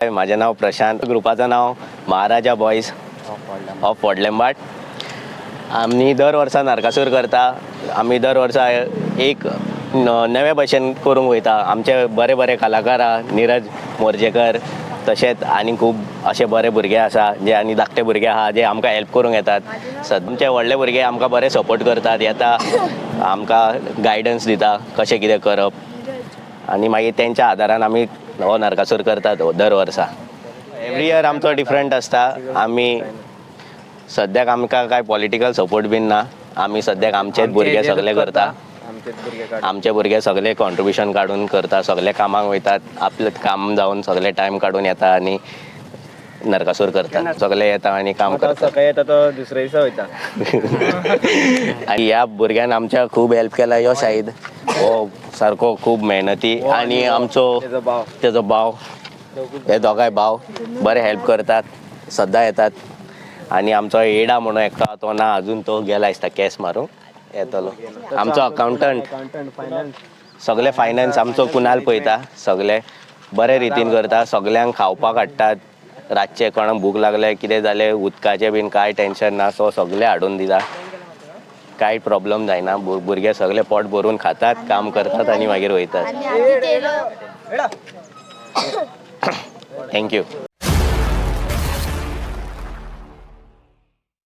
माझे नाव प्रशांत, ग्रुपाचं नाव महाराजा boys of वडलेंबाट. आम्ही दर वर्सा नरकासूर करता. आम्ही दर वर्सा एक नवे भशेन करूंक वयता. आमचे बरे बरे कलाकार आहा, नीरज मोर्जेकर, तशेंच आनी खूब असे बरे भुरगे आसा जे आनी धाकटे भुरगे आहा जे आमकां हेल्प करूंक येतात. सद्याचे व्हडले भुरगे आमकां बरे सपोर्ट करतात, येता आमकां गायडन्स दिता कशें कितें करप, आनी मागीर तेंच्या आदारान आमी हो नरकासूर करतात दर वर्सा. एवरी इयर आमचो डिफरंट आसता. आमी सद्याक आमकां कांय पॉलिटिकल सपोर्ट बीन ना. आमी सद्याक आमचेच भुरगे सगळे करता. आमचे भुरगे सगळे कॉन्ट्रिब्युशन काडून करता, सगळे कामाक वयतात, आपलें काम जावन सगळे टायम काडून येता आनी नरकासूर करतात. सगळे येता आनी काम करता. सकाळी येता तो दुसऱ्या दिसा वयता. आनी ह्या भुरग्यान आमच्या खूब हेल्प केला. यो शाहीद हो सारको खूब मेहनती आनी आमचो तेजो भाव, हे दोगांय भाव बरे हेल्प करतात, सद्दां येतात. आनी आमचो एडा म्हणून एकटो तो ना अजून, तो गेला दिसता केस मारूंक, येतलो. आमचो अकावंटंट सगळे फायनान्स आमचो कुणाल पळयता, सगळे बरे रितीन करता. सगल्यांक खावपाक हाडटात. रातचे कोणाक भूक लागले कितें जालें उदकाचें बीन कांय टेन्शन ना, सो सगळे हाडून दिता. कांय प्रॉब्लेम जायना. भुरगे सगळे पोट भरून खातात, काम करतात आनी मागीर वयतात. थँक्यू.